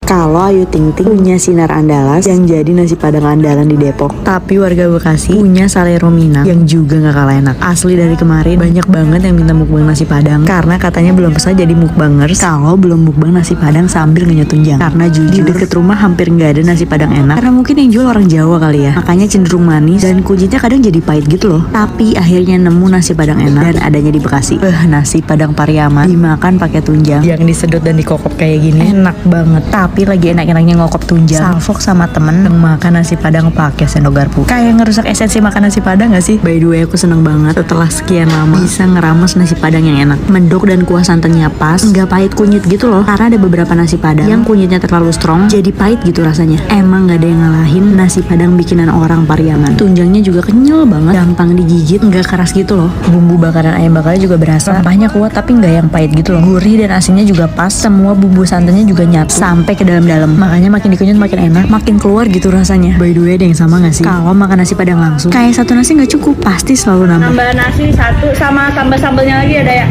kalau Ayu Ting Ting punya sinar andalas yang jadi nasi padang andalan di Depok. Tapi warga Bekasi punya Salero Minang yang juga gak kalah enak. Asli dari kemarin banyak banget yang minta mukbang nasi padang karena katanya belum bisa jadi mukbangers kalau belum mukbang nasi padang sambil ngenyot tunjang. Karena jujur di deket rumah hampir gak ada nasi padang enak karena mungkin yang jual orang Jawa kali ya. Makanya cenderung manis dan kunyitnya kadang jadi pahit gitu loh. Tapi akhirnya nemu nasi padang enak dan adanya di Bekasi. Nasi padang Pariaman dimakan pakai tunjang yang disedot dan dikokop kayak gini enak banget. Tapi lagi enak-enaknya ngokop tunjang salfok sama temen makan nasi padang pakai sendok garpu. Kayak ngerusak esensi makan nasi padang gak sih? By the way aku seneng banget setelah sekian lama bisa ngerames nasi padang yang enak. Mendok dan kuah santannya pas, nggak pahit kunyit gitu loh. Karena ada beberapa nasi padang yang kunyitnya terlalu strong jadi pahit gitu rasanya. Emang gak ada yang ngalahin nasi padang bikinan orang Pariaman. Tunjangnya juga kenyal banget, gampang digigit, nggak keras gitu loh. Bumbu bakaran ayam bakarnya juga berasa, rempahnya kuat tapi nggak yang pahit gitu loh. Gurih dan asinnya juga pas, semua bumbu santannya juga nyatu sampai ke dalam-dalam. Makanya makin dikunyit makin enak, makin keluar gitu rasanya. By the way ada yang sama gak sih? Kalau makan nasi padang langsung, kayak satu nasi nggak cukup, pasti selalu nambah. Tambah nasi satu sama tambah sambelnya lagi ada ya,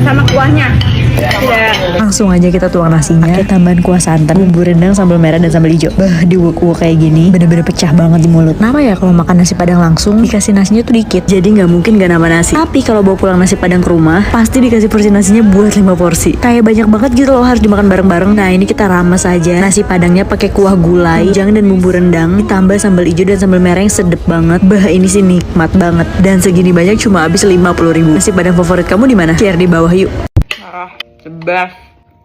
sama kuahnya. Langsung aja kita tuang nasinya, pakai tambahan kuah santan, bumbu rendang, sambal merah dan sambal hijau. Diuek-uek kayak gini bener-bener pecah banget di mulut. Kenapa ya kalau makan nasi padang langsung dikasih nasinya tuh dikit, jadi nggak mungkin gak nambah nasi. Tapi kalau bawa pulang nasi padang ke rumah pasti dikasih porsi nasinya buat 5 porsi. Kayak banyak banget gitu loh, harus dimakan bareng-bareng. Nah ini kita rames aja nasi padangnya pakai kuah gulai, tunjang dan bumbu rendang, ditambah sambal hijau dan sambal merah yang sedep banget. Ini sih nikmat banget. Dan segini banyak cuma habis 50.000. Nasi padang favorit kamu di mana? Share di bawah yuk. Sebas.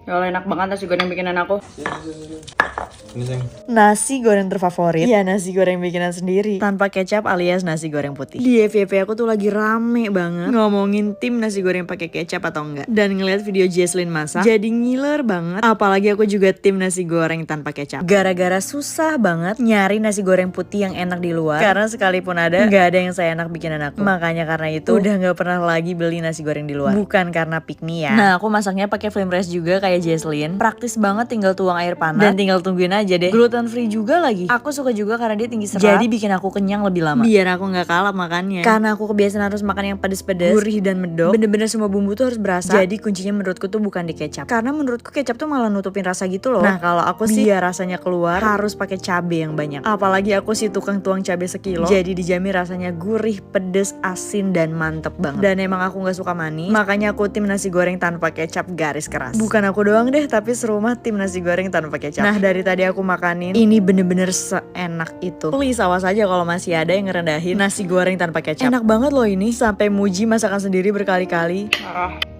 Ya Allah, enak banget nasi goreng bikinan aku. Nasi goreng terfavorit, ya nasi goreng bikinan sendiri tanpa kecap alias nasi goreng putih. Di FYP aku tuh lagi rame banget ngomongin tim nasi goreng pakai kecap atau enggak, dan ngeliat video Jesslyn masak jadi ngiler banget. Apalagi aku juga tim nasi goreng tanpa kecap, gara-gara susah banget nyari nasi goreng putih yang enak di luar karena sekalipun ada nggak ada yang saya enak bikinan aku. Makanya karena itu udah nggak pernah lagi beli nasi goreng di luar. Bukan karena pick me ya. Nah aku masaknya pakai flame rice juga kayak Jesslyn, praktis banget, tinggal tuang air panas dan tinggal tungguin aja deh. Gluten free juga lagi. Aku suka juga karena dia tinggi serat, jadi bikin aku kenyang lebih lama. Biar aku nggak kalap makannya, karena aku kebiasaan harus makan yang pedes-pedes, gurih dan medok. Bener-bener semua bumbu tuh harus berasa. Jadi kuncinya menurutku tuh bukan di kecap, karena menurutku kecap tuh malah nutupin rasa gitu loh. Nah kalau aku sih biar rasanya keluar harus pakai cabai yang banyak. Apalagi aku sih tukang tuang cabai sekilo, jadi dijamin rasanya gurih, pedes, asin dan mantep banget. Dan emang aku nggak suka manis, makanya aku tim nasi goreng tanpa kecap garis keras. Bukan aku doang deh, tapi serumah tim nasi goreng tanpa kecap. Nah dari tadi aku makanin ini bener-bener seenak itu. Please awas aja kalau masih ada yang ngerendahin nasi goreng tanpa kecap. Enak banget loh ini, sampai muji masakan sendiri berkali-kali.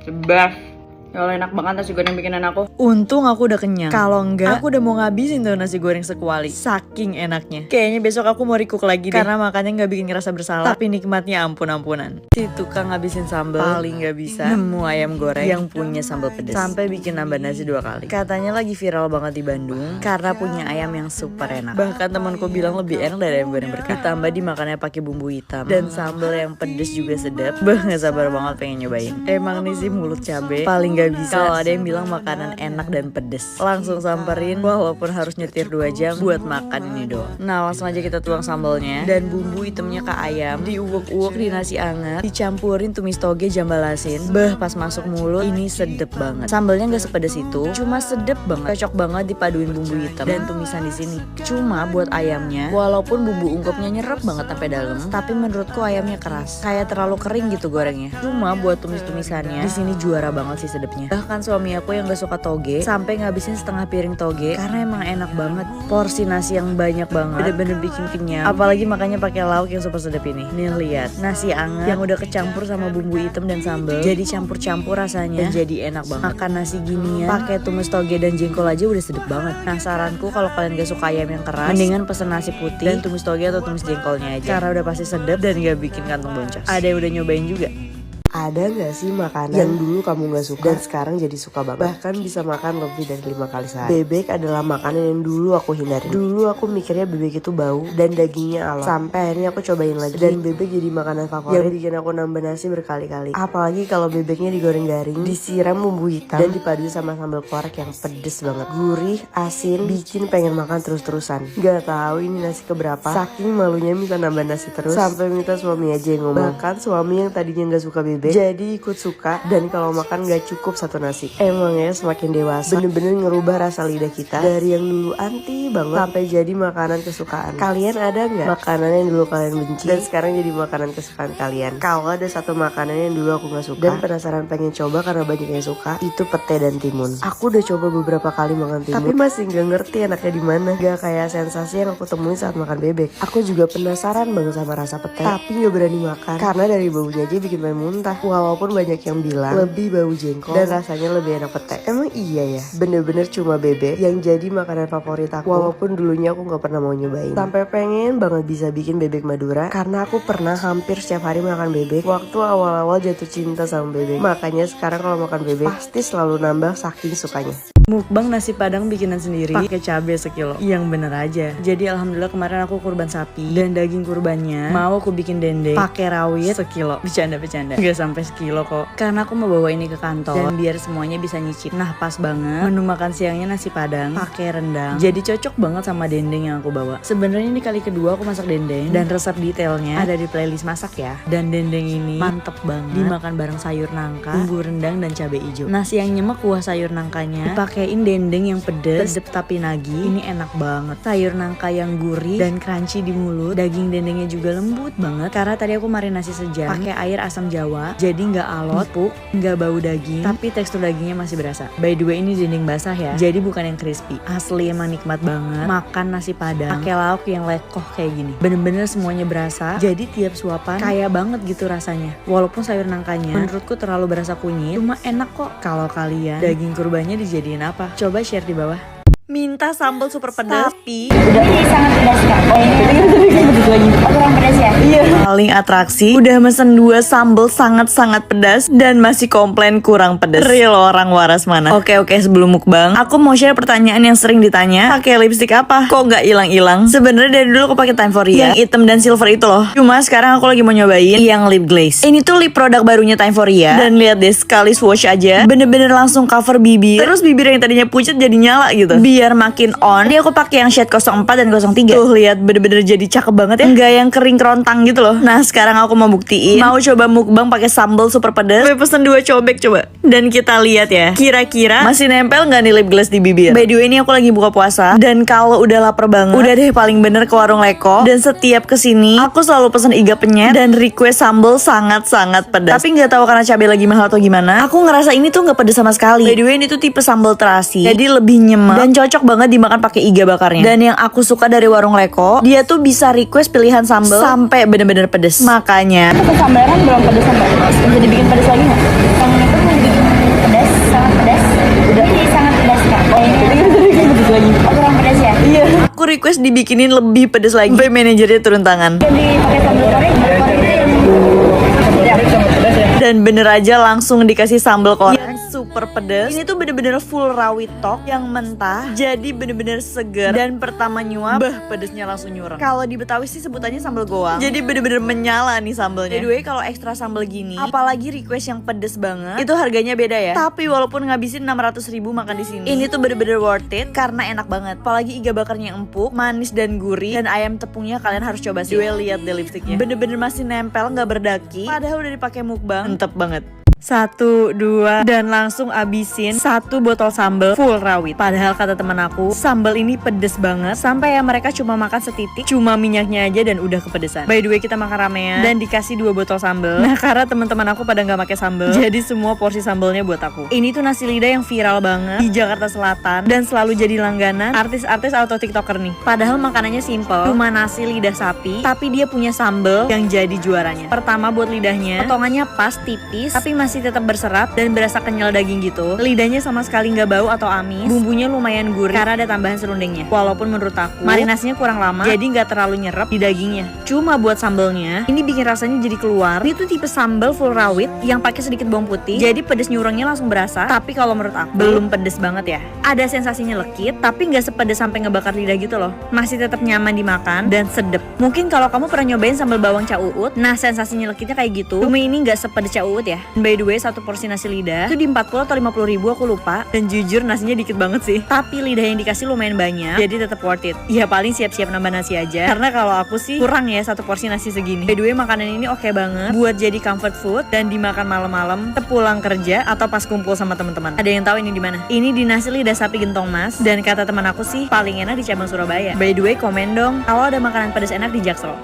Sebas. Ya Allah, enak banget nasi goreng bikinan aku. Untung aku udah kenyang. Kalau enggak, aku udah mau ngabisin tuh nasi goreng sekuali. Saking enaknya. Kayaknya besok aku mau recook lagi deh, karena makannya nggak bikin ngerasa bersalah, tapi nikmatnya ampun-ampunan. Si tukang ngabisin sambal paling nggak bisa nemu ayam goreng yang punya sambal pedas, sampai bikin nambah nasi 2 kali. Katanya lagi viral banget di Bandung karena punya ayam yang super enak. Bahkan temanku bilang lebih enak dari ayam goreng berkah. Ditambah dimakannya pakai bumbu hitam dan sambal yang pedes juga sedap. Nggak sabar banget pengen nyobain. Emang nih sih mulut cabe paling gak bisa kalau ada yang bilang makanan enak dan pedes. Langsung samperin walaupun harus nyetir 2 jam buat makan ini doang. Nah langsung aja kita tuang sambalnya dan bumbu hitamnya ke ayam, diuwek-uwek di nasi anget, dicampurin tumis toge jambal asin. Pas masuk mulut ini sedep banget. Sambalnya gak sepedes itu, cuma sedep banget. Cocok banget dipaduin bumbu hitam dan tumisan di sini. Cuma buat ayamnya, walaupun bumbu ungkepnya nyerap banget sampai dalam, tapi menurutku ayamnya keras, kayak terlalu kering gitu gorengnya. Cuma buat tumis-tumisannya di sini juara banget sih sedep. Bahkan suami aku yang gak suka toge sampai ngabisin setengah piring toge karena emang enak banget. Porsi nasi yang banyak banget, bener-bener bikin kenyang. Apalagi makannya pakai lauk yang super sedap ini. Nih lihat, nasi anget yang udah kecampur sama bumbu hitam dan sambal, jadi campur-campur rasanya dan jadi enak banget. Makan nasi ginian pakai tumis toge dan jengkol aja udah sedap banget. Nah saranku kalau kalian gak suka ayam yang keras, mendingan pesen nasi putih dan tumis toge atau tumis jengkolnya aja, karena udah pasti sedap dan gak bikin kantong boncos. Ada yang udah nyobain juga? Ada gak sih makanan yang dulu kamu gak suka dan sekarang jadi suka banget? Bahkan bisa makan lebih dari 5 kali sehari. Bebek adalah makanan yang dulu aku hindari. Dulu aku mikirnya bebek itu bau dan dagingnya alat. Sampai akhirnya aku cobain lagi dan bebek jadi makanan favorit yang bikin aku nambah nasi berkali-kali. Apalagi kalau bebeknya digoreng garing, disiram bumbu hitam dan dipaduin sama sambal korek yang pedes banget. Gurih, asin, bikin pengen makan terus-terusan. Gak tahu ini nasi keberapa, saking malunya minta nambah nasi terus sampai minta suami aja yang ngomong. Bahkan suami yang tadinya gak suka bebek bebek, jadi ikut suka. Dan kalau makan gak cukup satu nasi. Emangnya semakin dewasa bener-bener ngerubah rasa lidah kita dari yang dulu anti banget sampai jadi makanan kesukaan. Kalian ada nggak makanan yang dulu kalian benci dan sekarang jadi makanan kesukaan kalian? Kalau ada satu makanan yang dulu aku gak suka dan penasaran pengen coba karena banyak yang suka, itu pete dan timun. Aku udah coba beberapa kali makan timun, tapi masih gak ngerti enaknya di mana. Gak kayak sensasi yang aku temuin saat makan bebek. Aku juga penasaran banget sama rasa pete, tapi gak berani makan karena dari baunya aja bikin pengen muntah. Walaupun banyak yang bilang lebih bau jengkol dan rasanya lebih enak pete. Emang iya ya, bener-bener cuma bebek yang jadi makanan favorit aku. Walaupun dulunya aku gak pernah mau nyobain, sampai pengen banget bisa bikin bebek Madura karena aku pernah hampir setiap hari makan bebek waktu awal-awal jatuh cinta sama bebek. Makanya sekarang kalau makan bebek pasti selalu nambah saking sukanya. Mukbang nasi padang bikinan sendiri pakai cabai sekilo. Yang bener aja. Jadi alhamdulillah kemarin aku kurban sapi dan daging kurbannya mau aku bikin dendeng pakai rawit sekilo. Bercanda. Gak sampai sekilo kok. Karena aku mau bawa ini ke kantor dan biar semuanya bisa nyicip. Nah pas banget menu makan siangnya nasi padang pakai rendang. Jadi cocok banget sama dendeng yang aku bawa. Sebenarnya ini kali kedua aku masak dendeng dan resep detailnya ada di playlist masak ya. Dan dendeng ini mantep banget dimakan bareng sayur nangka, bumbu rendang dan cabai hijau. Nah siang nyemek kuah sayur nangkanya pakein dendeng yang pedes tapi nagih. Ini enak banget. Sayur nangka yang gurih dan crunchy di mulut. Daging dendengnya juga lembut banget karena tadi aku marinasi sejam pakai air asam jawa. Jadi nggak alot, empuk, nggak bau daging, tapi tekstur dagingnya masih berasa. By the way ini dendeng basah ya. Jadi bukan yang crispy. Asli emang nikmat banget. Makan nasi padang pakai lauk yang lekoh kayak gini. Bener-bener semuanya berasa. Jadi tiap suapan kaya banget gitu rasanya. Walaupun sayur nangkanya menurutku terlalu berasa kunyit, cuma enak kok. Kalau kalian daging kurbannya dijadiin apa? Coba share di bawah. Minta sambal super pedas tapi Ini sangat pedas kak. Oh ini kurang pedas ya? iya. Paling atraksi udah mesen 2 sambal sangat-sangat pedas dan masih komplain kurang pedas. Real orang waras mana. Oke sebelum mukbang aku mau share pertanyaan yang sering ditanya. Pakai lipstick apa? Kok nggak hilang-hilang? Sebenarnya dari dulu aku pakai Timeforia yang hitam dan silver itu loh. Cuma sekarang aku lagi mau nyobain yang lip glaze. Ini tuh lip produk barunya Timeforia dan lihat deh sekali swatch aja bener-bener langsung cover bibir. Terus bibir yang tadinya pucat jadi nyala gitu. Biar makin on, jadi aku pakai yang shade 04 dan 03. Tuh lihat bener-bener jadi cakep banget ya. Enggak yang kering kerontang gitu loh. Nah sekarang aku mau buktiin. Mau coba mukbang pakai sambal super pedas. Gue pesen 2 cobek coba. Dan kita lihat ya. Kira-kira masih nempel nggak nih lip gloss di bibir? By the way ini aku lagi buka puasa. Dan kalau udah lapar banget, udah deh paling bener ke warung Leko. Dan setiap kesini aku selalu pesen iga penyet dan request sambal sangat-sangat pedas. Tapi nggak tahu karena cabai lagi mahal atau gimana. Aku ngerasa ini tuh nggak pedas sama sekali. By the way ini tuh tipe sambal terasi. Jadi lebih nyemek dan cocok banget dimakan pakai iga bakarnya. Dan yang aku suka dari warung Leko, dia tuh bisa request pilihan sambal sampai bener-bener pedes. Makanya Itu sambal kan belum pedas sampai. Bisa dibikin pedas lagi nggak? Yang itu mau dibikin pedas, sangat pedas. Ini sangat pedas kak. Oh ini pedas lagi. Oh kurang pedas ya? iya, aku request dibikinin lebih pedes lagi. Sampai manajernya turun tangan. Jadi pakai sambal goreng itu yang Dan bener aja langsung dikasih sambal koreng yang super pedes. Ini tuh bener-bener full rawit tok yang mentah. Jadi bener-bener seger. Dan pertama nyuap, pedesnya langsung nyurang. Kalau di Betawi sih sebutannya sambal goang. Jadi bener-bener menyala nih sambalnya. By the way kalau ekstra sambal gini, apalagi request yang pedes banget, itu harganya beda ya. Tapi walaupun ngabisin 600.000 makan di sini, ini tuh bener-bener worth it karena enak banget. Apalagi iga bakarnya yang empuk, manis dan gurih, dan ayam tepungnya kalian harus coba sih. Gue lihat deh lipstiknya, bener-bener masih nempel, nggak berdaki. Padahal udah dipakai mukbang, mantep banget. 1, 2 dan langsung abisin 1 botol sambal full rawit. Padahal kata teman aku sambal ini pedes banget sampai ya mereka cuma makan setitik, cuma minyaknya aja dan udah kepedesan. By the way kita makan ramean dan dikasih 2 botol sambal. Nah karena teman-teman aku pada nggak pakai sambal, jadi semua porsi sambalnya buat aku. Ini tuh nasi lidah yang viral banget di Jakarta Selatan dan selalu jadi langganan artis-artis atau tiktoker nih. Padahal makanannya simple, cuma nasi lidah sapi, tapi dia punya sambal yang jadi juaranya. Pertama buat lidahnya, potongannya pas tipis tapi masih tetap berserat dan berasa kenyal daging gitu. Lidahnya sama sekali nggak bau atau amis. Bumbunya lumayan gurih karena ada tambahan serundengnya. Walaupun menurut aku marinasinya kurang lama, jadi nggak terlalu nyerap di dagingnya. Cuma buat sambalnya, ini bikin rasanya jadi keluar. Ini tuh tipe sambal full rawit yang pakai sedikit bawang putih. Jadi pedes nyurangnya langsung berasa. Tapi kalau menurut aku belum pedes banget ya. Ada sensasinya lekit, tapi nggak sepedes sampai ngebakar lidah gitu loh. Masih tetap nyaman dimakan dan sedep. Mungkin kalau kamu pernah nyobain sambal bawang Cak Uut, nah sensasinya lekitnya kayak gitu. Cuma ini nggak sepedes Cak Uut ya. By the the way, satu porsi nasi lidah itu di 40 atau 50 ribu aku lupa. Dan jujur nasinya dikit banget sih, tapi lidah yang dikasih lumayan banyak, jadi tetap worth it. Ya paling siap-siap nambah nasi aja, karena kalau aku sih kurang ya satu porsi nasi segini. By the way, makanan ini oke banget buat jadi comfort food dan dimakan malam-malam, sepulang kerja atau pas kumpul sama teman-teman. Ada yang tahu ini di mana? Ini di nasi lidah sapi gentong mas, dan kata teman aku sih paling enak di cabang Surabaya. By the way, komen dong kalau ada makanan pedas enak di Jaksel.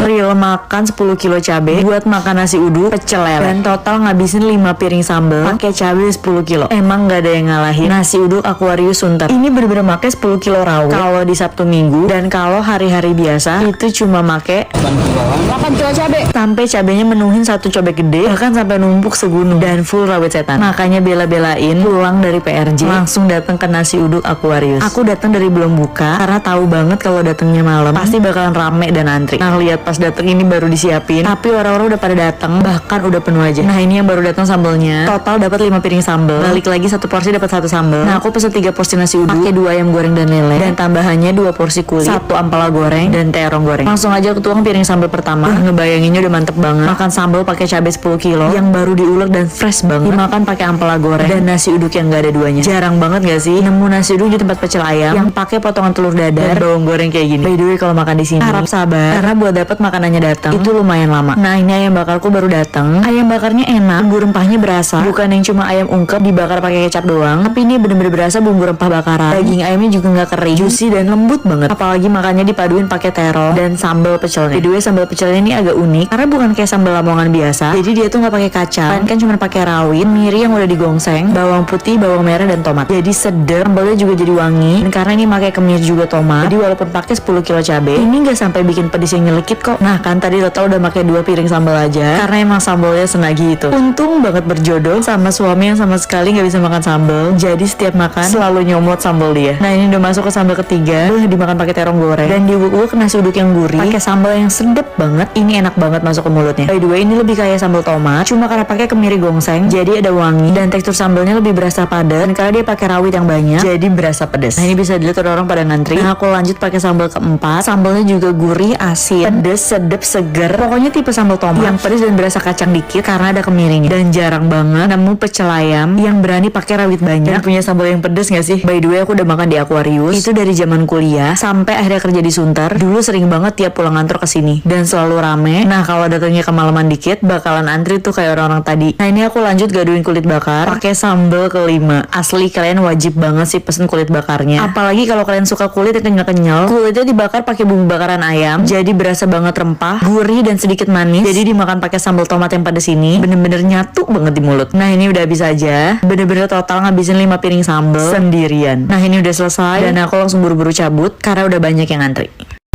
Real makan 10 kilo cabe buat makan nasi uduk, pecel lele, dan total ngabisin 5 piring sambal pakai cabe 10 kilo. Emang gak ada yang ngalahin nasi uduk Aquarius Sunter. Ini bener-bener make 10 kilo rawit kalau di Sabtu Minggu, dan kalau hari-hari biasa itu cuma make 8 kilo cabe. Sampai cabenya menuhin satu cobek gede, bahkan sampai numpuk segunung, dan full rawit setan. Makanya bela-belain pulang dari PRJ langsung datang ke nasi uduk Aquarius. Aku datang dari belum buka karena tahu banget kalau datangnya malam pasti bakalan rame dan antri. Nah lihat pas dateng ini baru disiapin, tapi orang-orang udah pada datang, bahkan udah penuh aja. Nah ini yang baru datang sambelnya, total dapat 5 piring sambel, balik lagi satu porsi dapat satu sambel. Nah aku pesen 3 porsi nasi uduk, pakai 2 ayam goreng dan lele, dan tambahannya 2 porsi kulit, 1 ampela goreng dan terong goreng. Langsung aja aku tuang piring sambal pertama. Ngebayanginnya udah mantep banget. Makan sambal pakai cabai 10 kilo yang baru diulek dan fresh banget. Dimakan pakai ampela goreng dan nasi uduk yang gak ada duanya. Jarang banget gak sih nemu nasi uduk di tempat pecel ayam yang pakai potongan telur dadar dan bawang goreng kayak gini. By the way, kalau makan di sini harap sabar karena buat dapat makanannya datang itu lumayan lama. Nah ini ayam bakarku baru datang. Ayam bakarnya enak, bumbu rempahnya berasa, bukan yang cuma ayam ungkep dibakar pakai kecap doang, tapi ini bener-bener berasa bumbu rempah bakaran. Daging ayamnya juga nggak kering, juicy dan lembut banget. Apalagi makannya dipaduin pakai terong dan sambal pecelnya. By the way, sambal pecelnya ini agak unik karena bukan kayak sambal Lamongan biasa. Jadi dia tuh nggak pakai kacang, kan cuma pakai rawit, miri yang udah digongseng, bawang putih, bawang merah dan tomat. Jadi sedap, sambalnya juga jadi wangi. Dan karena ini pakai kemir juga tomat, jadi walaupun pakai 10 kilo cabai, ini nggak sampai bikin pedes yang nyelekit kok. Nah kan tadi total udah pakai 2 piring sambal aja, karena emang sambalnya senagi itu. Untung banget berjodoh sama suami yang sama sekali nggak bisa makan sambal, jadi setiap makan selalu nyomot sambal dia. Nah ini udah masuk ke sambal ketiga, dimakan pakai terong goreng dan diubuk-ubuk ke nasi uduk yang gurih pakai sambal yang sedep banget. Ini enak banget masuk ke mulutnya. By the way, ini lebih kayak sambal tomat, cuma karena pakai kemiri gongseng jadi ada wangi dan tekstur sambalnya lebih berasa padat, dan karena dia pakai rawit yang banyak jadi berasa pedas. Nah ini bisa dilihat orang-orang pada ngantri. Nah aku lanjut pakai sambal keempat. Sambalnya juga gurih, asin, pedas, sedep, seger. Pokoknya tipe sambal tomat yang pedas dan berasa kacang dikit karena ada kemiringnya. Dan jarang banget nemu pecel ayam yang berani pakai rawit banyak dan punya sambal yang pedas gak sih? By the way, aku udah makan di Aquarius itu dari zaman kuliah sampai akhirnya kerja di Sunter. Dulu sering banget tiap pulang kantor kesini dan selalu rame. Nah kalau datangnya kemalaman dikit bakalan antri tuh kayak orang-orang tadi. Nah ini aku lanjut gaduin kulit bakar pakai sambal kelima. Asli kalian wajib banget sih pesen kulit bakarnya. Apalagi kalau kalian suka kulit yang kenyal-kenyal. Kulitnya dibakar pakai bumbu bakaran ayam, jadi berasa banget rempah, gurih dan sedikit manis. Jadi dimakan pakai sambal tomat yang pedas ini bener-bener nyatu banget di mulut. Nah ini udah habis aja. Bener-bener total ngabisin 5 piring sambal sendirian. Nah ini udah selesai dan aku langsung buru-buru cabut karena udah banyak yang ngantri.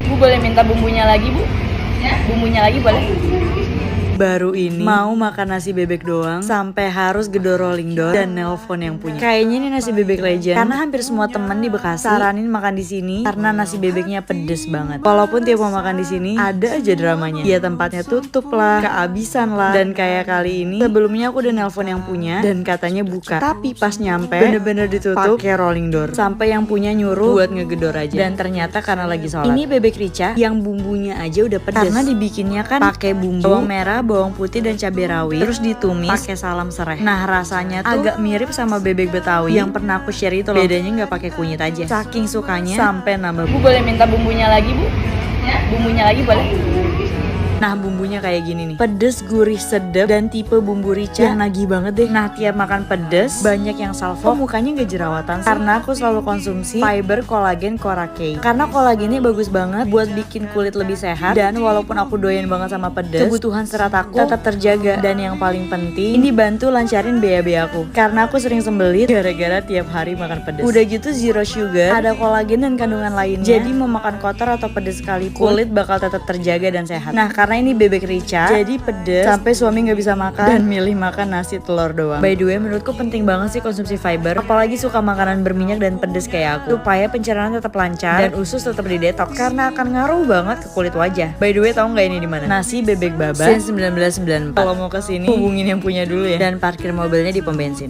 Bu boleh minta bumbunya lagi bu? Ya? Bumbunya lagi boleh? Baru ini mau makan nasi bebek doang sampai harus gedor rolling door dan nelpon yang punya. Kayaknya ini nasi bebek legend karena hampir semua temen di Bekasi saranin makan di sini karena nasi bebeknya pedes banget. Walaupun tiap mau makan di sini ada aja dramanya. Ya tempatnya tutup lah, kehabisan lah. Dan kayak kali ini sebelumnya aku udah nelpon yang punya dan katanya buka. Tapi pas nyampe bener-bener ditutup pakai rolling door. Sampai yang punya nyuruh buat ngegedor aja. Dan ternyata karena lagi sholat. Ini bebek rica yang bumbunya aja udah pedes. Karena dibikinnya kan pakai bumbu bawang merah, bawang putih dan cabai rawit, terus ditumis pakai salam serai. Nah rasanya tuh agak mirip sama bebek Betawi yang pernah aku share itu loh. Bedanya nggak pakai kunyit aja. Saking sukanya sampai nambah. Bu boleh minta bumbunya lagi bu? Ya? Bumbunya lagi boleh? Nah bumbunya kayak gini nih, pedes, gurih, sedap, dan tipe bumbu rica yang nagih banget deh. Nah tiap makan pedes banyak yang salvo. Mukanya gak jerawatan sih? Karena aku selalu konsumsi fiber kolagen Korakei. Karena kolagennya bagus banget buat bikin kulit lebih sehat. Dan walaupun aku doyan banget sama pedes, kebutuhan serat aku tetap terjaga. Dan yang paling penting, ini bantu lancarin BAB aku. Karena aku sering sembelit gara-gara tiap hari makan pedes. Udah gitu zero sugar, ada kolagen dan kandungan lainnya. Jadi mau makan kotor atau pedes sekalipun, kulit bakal tetap terjaga dan sehat. Nah karena ini bebek rica jadi pedes sampai suami nggak bisa makan dan milih makan nasi telur doang. By the way, menurutku penting banget sih konsumsi fiber, apalagi suka makanan berminyak dan pedes kayak aku, supaya pencernaan tetap lancar dan usus tetap di detox karena akan ngaruh banget ke kulit wajah. By the way, tahu nggak ini di mana? Nasi bebek baba since 1994. Kalau mau kesini hubungin yang punya dulu ya, dan parkir mobilnya di pom bensin.